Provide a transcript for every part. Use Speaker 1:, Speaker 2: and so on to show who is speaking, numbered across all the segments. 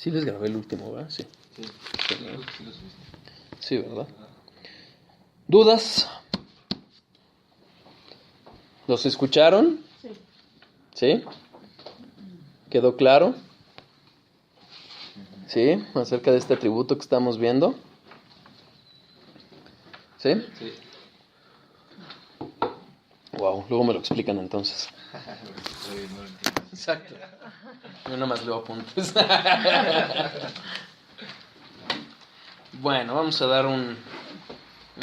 Speaker 1: Sí les grabé el último, ¿verdad? Sí.
Speaker 2: Sí,
Speaker 1: Sí, ¿verdad?
Speaker 2: creo que sí lo subiste.
Speaker 1: Sí, ¿verdad? ¿Dudas? ¿Los escucharon?
Speaker 3: Sí.
Speaker 1: ¿Sí? ¿Quedó claro? ¿Sí? Acerca de este atributo que estamos viendo. ¿Sí?
Speaker 2: Sí.
Speaker 1: Wow, luego me lo explican entonces.
Speaker 2: Todavía no lo entiendo.
Speaker 1: Exacto. Yo nada más leo apuntes. Bueno, vamos a dar un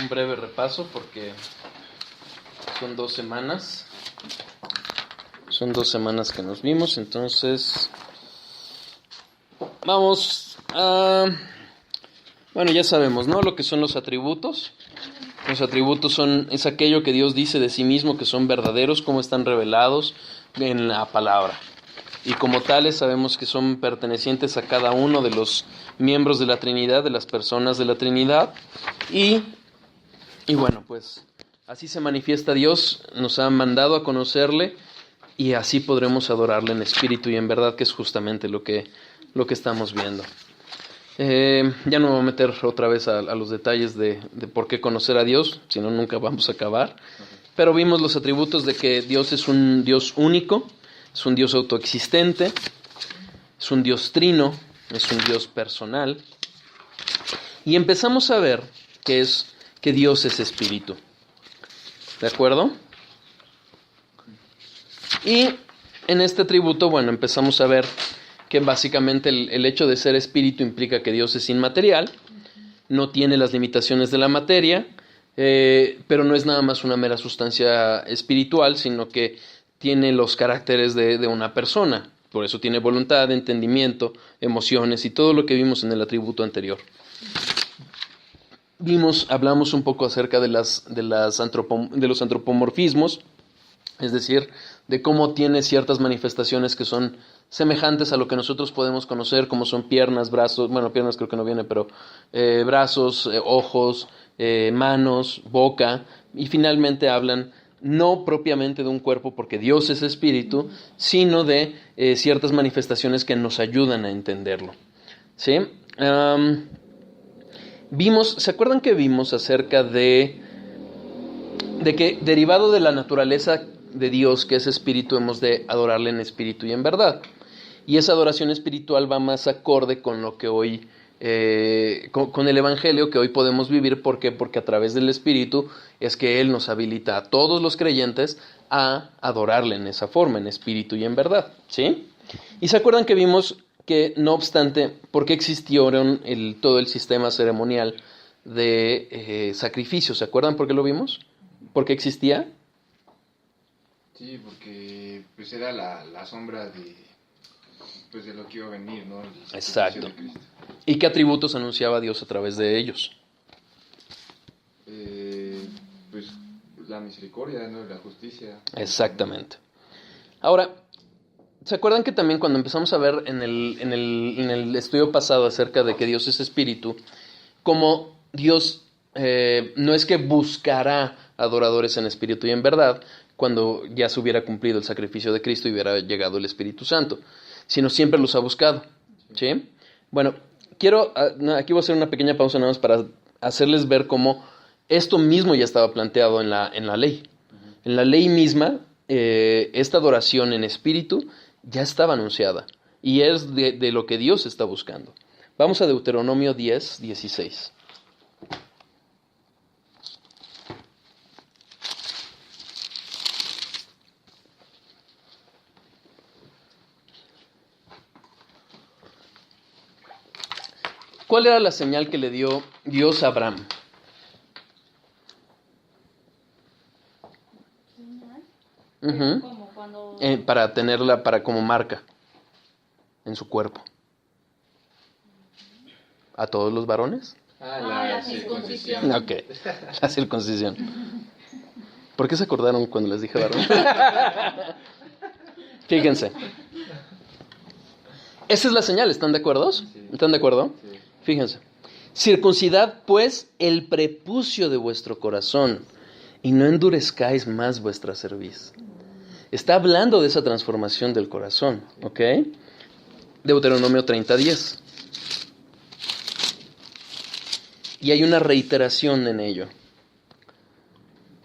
Speaker 1: breve repaso porque son 2 semanas. Son 2 semanas que nos vimos, entonces vamos a... Bueno, ya sabemos, ¿no? Lo que son los atributos. Los atributos es aquello que Dios dice de sí mismo que son verdaderos, como están revelados en la palabra. Y como tales sabemos que son pertenecientes a cada uno de los miembros de la Trinidad, de las personas de la Trinidad. Y bueno, pues así se manifiesta Dios, nos ha mandado a conocerle y así podremos adorarle en espíritu y en verdad, que es justamente lo que estamos viendo. Ya no me voy a meter otra vez a los detalles de por qué conocer a Dios, si no nunca vamos a acabar. Pero vimos los atributos de que Dios es un Dios único, es un Dios autoexistente, es un Dios trino, es un Dios personal. Y empezamos a ver que Dios es espíritu. ¿De acuerdo? Y en este atributo, bueno, empezamos a ver que básicamente el hecho de ser espíritu implica que Dios es inmaterial, no tiene las limitaciones de la materia, pero no es nada más una mera sustancia espiritual, sino que tiene los caracteres de una persona. Por eso tiene voluntad, entendimiento, emociones y todo lo que vimos en el atributo anterior. Hablamos un poco acerca de los antropomorfismos, es decir, de cómo tiene ciertas manifestaciones que son semejantes a lo que nosotros podemos conocer, como son piernas, brazos, bueno, piernas creo que no viene, pero brazos, ojos, manos, boca, y finalmente hablan no propiamente de un cuerpo, porque Dios es espíritu, sino de ciertas manifestaciones que nos ayudan a entenderlo. ¿Sí? ¿Se acuerdan que vimos acerca de que derivado de la naturaleza de Dios, que es espíritu, hemos de adorarle en espíritu y en verdad? Y esa adoración espiritual va más acorde con lo que hoy, con el evangelio que hoy podemos vivir. ¿Por qué? Porque a través del espíritu es que Él nos habilita a todos los creyentes a adorarle en esa forma, en espíritu y en verdad, ¿sí? Y se acuerdan que vimos que, no obstante, ¿por qué existió todo el sistema ceremonial de sacrificio? ¿Se acuerdan por qué lo vimos? ¿Por qué existía?
Speaker 2: Sí, porque pues era la sombra de lo que iba a venir, ¿no? El sacrificio
Speaker 1: Exacto.
Speaker 2: de Cristo.
Speaker 1: ¿Y qué atributos anunciaba Dios a través de ellos?
Speaker 2: Pues la misericordia, ¿no? La justicia.
Speaker 1: Exactamente. Ahora, ¿se acuerdan que también cuando empezamos a ver en el estudio pasado acerca de que Dios es espíritu, como Dios no es que buscará adoradores en espíritu y en verdad cuando ya se hubiera cumplido el sacrificio de Cristo y hubiera llegado el Espíritu Santo, sino siempre los ha buscado, ¿sí? Bueno, aquí voy a hacer una pequeña pausa nada más para hacerles ver cómo esto mismo ya estaba planteado en la ley. En la ley misma, esta adoración en espíritu ya estaba anunciada y es de lo que Dios está buscando. Vamos a Deuteronomio 10:16. ¿Cuál era la señal que le dio Dios a Abraham? Uh-huh.
Speaker 3: Como cuando...
Speaker 1: Para tenerla como marca en su cuerpo. ¿A todos los varones?
Speaker 3: la circuncisión.
Speaker 1: Ok, la circuncisión. ¿Por qué se acordaron cuando les dije varón? Fíjense. Esa es la señal, ¿están de acuerdo?
Speaker 2: Sí.
Speaker 1: ¿Están de acuerdo?
Speaker 2: Sí.
Speaker 1: Fíjense. Circuncidad pues el prepucio de vuestro corazón y no endurezcáis más vuestra cerviz. Está hablando de esa transformación del corazón, ¿ok? Deuteronomio 30:10. y hay una reiteración en ello.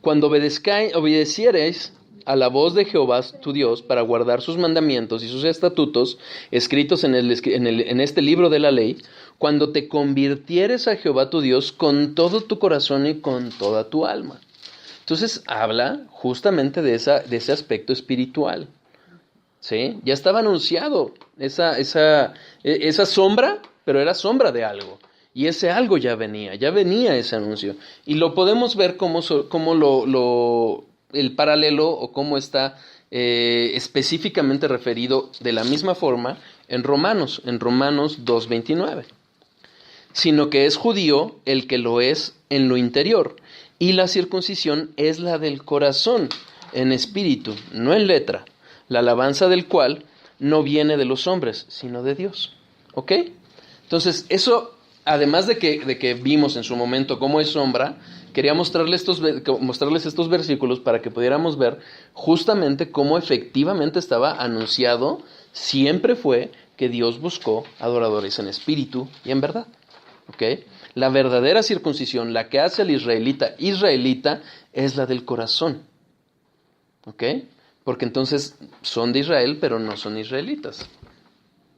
Speaker 1: Cuando obedeciereis a la voz de Jehová tu Dios para guardar sus mandamientos y sus estatutos escritos en este libro de la ley, cuando te convirtieres a Jehová tu Dios con todo tu corazón y con toda tu alma. Entonces habla justamente de ese aspecto espiritual. ¿Sí? Ya estaba anunciado esa sombra, pero era sombra de algo. Y ese algo ya venía ese anuncio. Y lo podemos ver como el paralelo o cómo está específicamente referido de la misma forma en Romanos 2:29. Sino que es judío el que lo es en lo interior, y la circuncisión es la del corazón, en espíritu, no en letra, la alabanza del cual no viene de los hombres, sino de Dios. ¿Ok? Entonces, eso, además de que vimos en su momento cómo es sombra, quería mostrarles estos versículos para que pudiéramos ver justamente cómo efectivamente estaba anunciado, siempre fue que Dios buscó adoradores en espíritu y en verdad. ¿Ok? La verdadera circuncisión, la que hace al israelita, es la del corazón. ¿Ok? Porque entonces son de Israel, pero no son israelitas.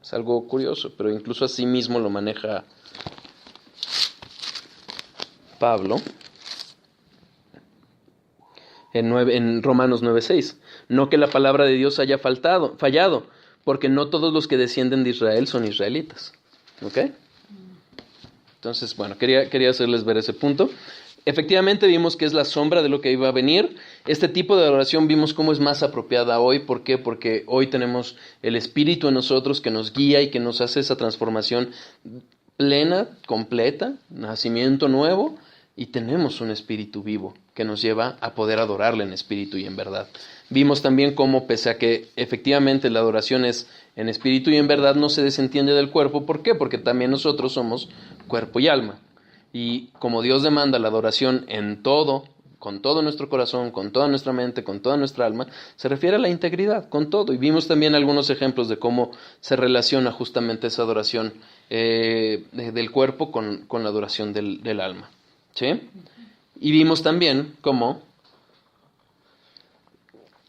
Speaker 1: Es algo curioso, pero incluso así mismo lo maneja Pablo en Romanos 9:6. No que la palabra de Dios haya fallado, porque no todos los que descienden de Israel son israelitas. ¿Ok? Entonces, bueno, quería hacerles ver ese punto. Efectivamente vimos que es la sombra de lo que iba a venir. Este tipo de adoración vimos cómo es más apropiada hoy. ¿Por qué? Porque hoy tenemos el Espíritu en nosotros que nos guía y que nos hace esa transformación plena, completa, nacimiento nuevo, y tenemos un Espíritu vivo que nos lleva a poder adorarle en espíritu y en verdad. Vimos también cómo, pese a que efectivamente la adoración es en espíritu y en verdad, no se desentiende del cuerpo. ¿Por qué? Porque también nosotros somos cuerpo y alma. Y como Dios demanda la adoración en todo, con todo nuestro corazón, con toda nuestra mente, con toda nuestra alma, se refiere a la integridad, con todo. Y vimos también algunos ejemplos de cómo se relaciona justamente esa adoración del cuerpo con la adoración del alma. ¿Sí? Y vimos también cómo,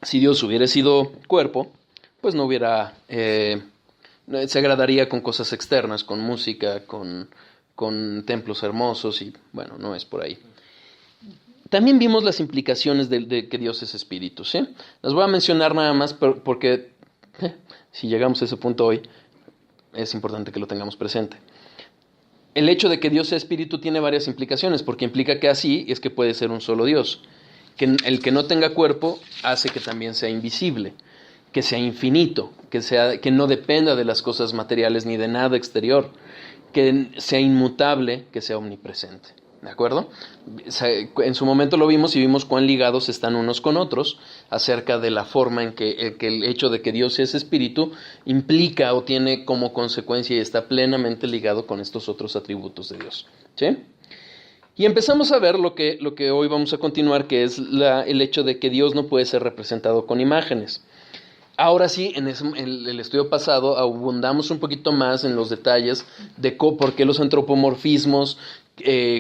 Speaker 1: si Dios hubiera sido cuerpo, pues no hubiera, se agradaría con cosas externas, con música, con templos hermosos, y bueno, no es por ahí. También vimos las implicaciones de que Dios es espíritu, ¿sí? Las voy a mencionar nada más porque si llegamos a ese punto hoy, es importante que lo tengamos presente. El hecho de que Dios sea espíritu tiene varias implicaciones, porque implica que así es que puede ser un solo Dios. Que el que no tenga cuerpo hace que también sea invisible, que sea infinito, que no dependa de las cosas materiales ni de nada exterior, que sea inmutable, que sea omnipresente. ¿De acuerdo? En su momento lo vimos y vimos cuán ligados están unos con otros acerca de la forma en que el hecho de que Dios es espíritu implica o tiene como consecuencia y está plenamente ligado con estos otros atributos de Dios. ¿Sí? Y empezamos a ver lo que hoy vamos a continuar, que es el hecho de que Dios no puede ser representado con imágenes. Ahora sí, en el estudio pasado abundamos un poquito más en los detalles de por qué los antropomorfismos,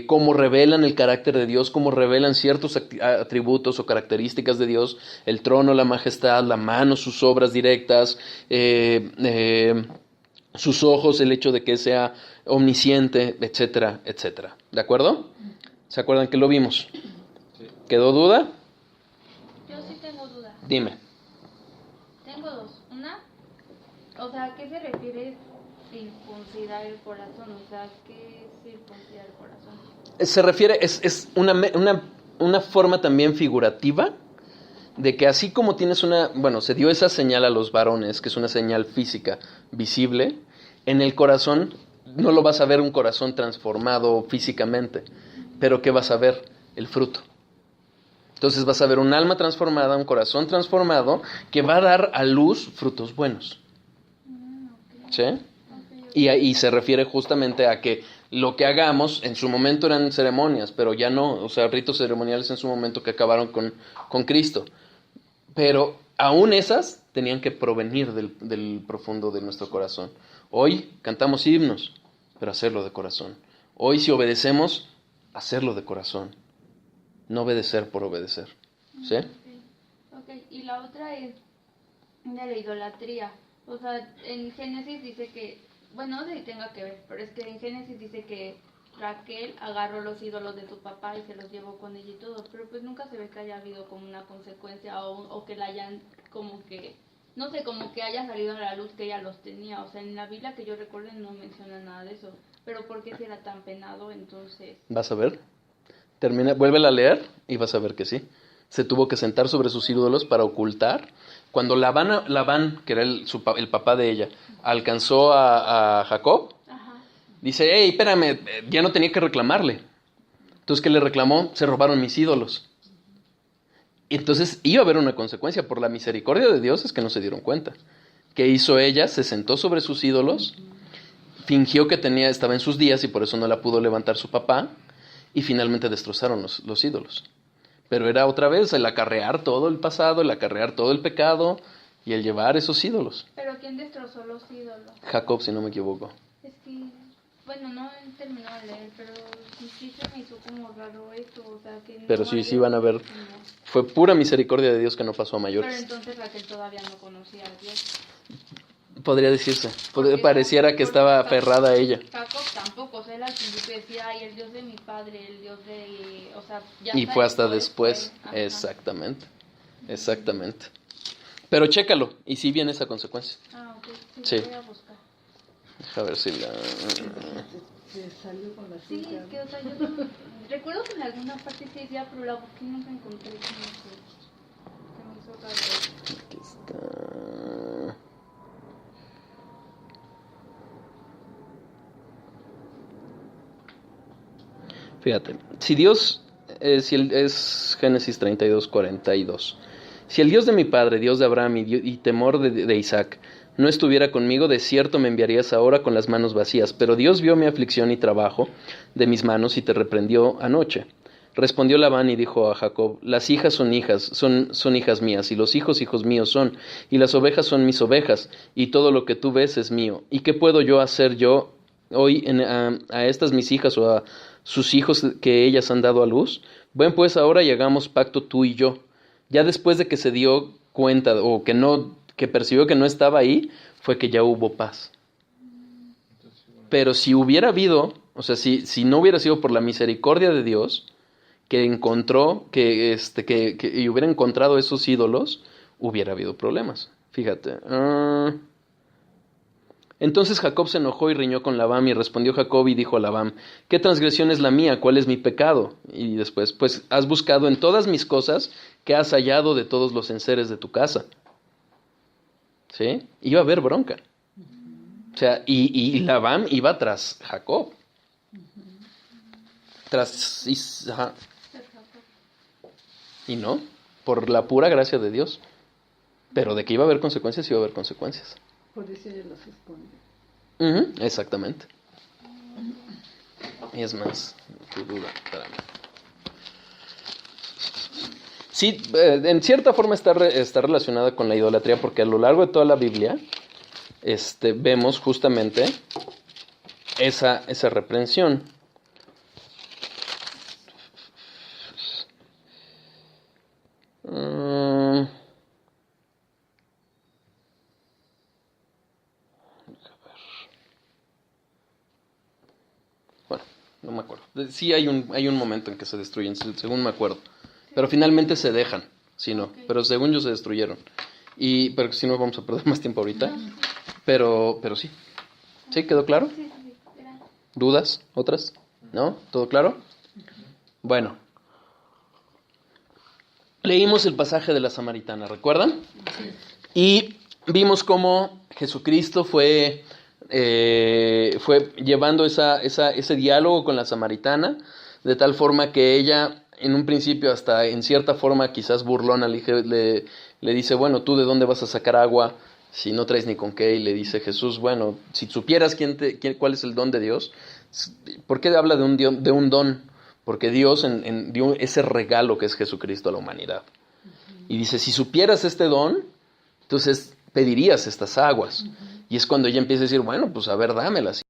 Speaker 1: cómo revelan el carácter de Dios, cómo revelan ciertos atributos o características de Dios, el trono, la majestad, la mano, sus obras directas, sus ojos, el hecho de que sea omnisciente, etcétera, etcétera. ¿De acuerdo? ¿Se acuerdan que lo vimos?
Speaker 2: Sí.
Speaker 1: ¿Quedó duda?
Speaker 3: Yo sí tengo duda.
Speaker 1: Dime.
Speaker 3: Tengo dos. Una, o sea, ¿a qué se refiere circuncidar el corazón? O sea, ¿qué es circuncidar el corazón?
Speaker 1: Se refiere, es una forma también figurativa de que así como tienes se dio esa señal a los varones, que es una señal física visible, en el corazón no lo vas a ver un corazón transformado físicamente, pero ¿qué vas a ver? El fruto. Entonces vas a ver un alma transformada, un corazón transformado, que va a dar a luz frutos buenos. ¿Sí? Y se refiere justamente a que lo que hagamos, en su momento eran ceremonias, pero ya no, o sea, ritos ceremoniales en su momento que acabaron con Cristo. Pero aún esas tenían que provenir del profundo de nuestro corazón. Hoy cantamos himnos, pero hacerlo de corazón. Hoy si obedecemos, hacerlo de corazón, no obedecer por obedecer. ¿Sí?
Speaker 3: Ok, y la otra es de la idolatría. O sea, en Génesis dice que, bueno, no sé si tenga que ver, pero es que en Génesis dice que Raquel agarró los ídolos de su papá y se los llevó con ella y todo, pero pues nunca se ve que haya habido como una consecuencia o que la hayan como que, no sé, como que haya salido a la luz que ella los tenía. O sea, en la Biblia que yo recuerde no menciona nada de eso, pero ¿por qué si era tan penado entonces?
Speaker 1: ¿Vas a ver? Vuélvela a leer y vas a ver que sí. Se tuvo que sentar sobre sus ídolos para ocultar. Cuando Labán, que era el papá de ella, alcanzó a Jacob,
Speaker 3: Ajá.
Speaker 1: dice, hey, espérame, ya no tenía que reclamarle. Entonces, ¿qué le reclamó? Se robaron mis ídolos. Entonces, iba a haber una consecuencia. Por la misericordia de Dios es que no se dieron cuenta. ¿Qué hizo ella? Se sentó sobre sus ídolos, fingió que estaba en sus días y por eso no la pudo levantar su papá, y finalmente destrozaron los ídolos. Pero era otra vez el acarrear todo el pasado, el acarrear todo el pecado y el llevar esos ídolos.
Speaker 3: ¿Pero quién destrozó los ídolos?
Speaker 1: Jacob, si no me equivoco.
Speaker 3: Es que, bueno, no he terminado de leer, pero sí se me hizo como raro esto, o sea, que no
Speaker 1: Pero sí
Speaker 3: había
Speaker 1: van a ver.
Speaker 3: como-
Speaker 1: Fue pura misericordia de Dios que no pasó a
Speaker 3: Pero
Speaker 1: mayores.
Speaker 3: entonces Raquel todavía no conocía a Dios.
Speaker 1: Podría decirse.
Speaker 3: Porque
Speaker 1: Pareciera que estaba
Speaker 3: Jacob-
Speaker 1: aferrada a ella.
Speaker 3: Jacob tampoco, o sea, él al principio decía, ay, el Dios de mi padre, el Dios de... O sea, ya
Speaker 1: Y fue hasta
Speaker 3: después
Speaker 1: después.
Speaker 3: fue- ajá.
Speaker 1: Exactamente. Pero chécalo. Y sí viene esa consecuencia.
Speaker 3: Ah, ok, sí,
Speaker 1: Sí.
Speaker 3: lo voy a buscar.
Speaker 1: A ver si la...
Speaker 4: Se salió con la
Speaker 3: Sí,
Speaker 4: cinta.
Speaker 3: es que, o sea, yo no- recuerdo que en alguna parte sí decía, pero la busqué y nunca encontré. No sé. Se me hizo raro.
Speaker 1: Aquí está... Fíjate, si Dios, es Génesis 32:42. Si el Dios de mi padre, Dios de Abraham y temor de Isaac, no estuviera conmigo, de cierto me enviarías ahora con las manos vacías. Pero Dios vio mi aflicción y trabajo de mis manos y te reprendió anoche. Respondió Labán y dijo a Jacob, las hijas son hijas mías, y los hijos míos son, y las ovejas son mis ovejas, y todo lo que tú ves es mío. ¿Y qué puedo yo hacer yo hoy a estas mis hijas o a sus hijos que ellas han dado a luz? Ven pues ahora y hagamos pacto tú y yo. Ya después de que se dio cuenta o que percibió que no estaba ahí, fue que ya hubo paz. Pero si hubiera habido, o sea, si no hubiera sido por la misericordia de Dios, que encontró, y hubiera encontrado esos ídolos, hubiera habido problemas. Fíjate. Entonces Jacob se enojó y riñó con Labán, y respondió Jacob y dijo a Labán, ¿qué transgresión es la mía? ¿Cuál es mi pecado? Y después, pues has buscado en todas mis cosas, ¿qué has hallado de todos los enseres de tu casa? ¿Sí? Iba a haber bronca. O sea, y Labán iba tras Jacob. Ajá. Y no, por la pura gracia de Dios. Pero de que iba a haber consecuencias, iba a haber consecuencias.
Speaker 4: Por eso ella los esconde.
Speaker 1: Exactamente. Y es más, tu duda, espérame. Sí, en cierta forma está relacionada con la idolatría, porque a lo largo de toda la Biblia vemos justamente esa reprensión. Bueno, no me acuerdo. Sí hay un momento en que se destruyen, según me acuerdo. Pero finalmente se dejan, si no.
Speaker 3: Okay.
Speaker 1: Pero según yo se destruyeron. Pero si no vamos a perder más tiempo ahorita. Pero sí. ¿Sí? ¿Quedó claro?
Speaker 3: Sí, era.
Speaker 1: ¿Dudas? ¿Otras? ¿No? ¿Todo claro? Bueno. Leímos el pasaje de la Samaritana, ¿recuerdan? Y vimos cómo Jesucristo fue llevando ese diálogo con la Samaritana, de tal forma que ella, en un principio, hasta en cierta forma quizás burlona, le dice, bueno, ¿tú de dónde vas a sacar agua si no traes ni con qué? Y le dice Jesús, bueno, si supieras cuál es el don de Dios, ¿por qué habla de un don? Porque Dios dio ese regalo que es Jesucristo a la humanidad. Y dice, si supieras este don, entonces pedirías estas aguas. Y es cuando ella empieza a decir, bueno, pues a ver, dámelas.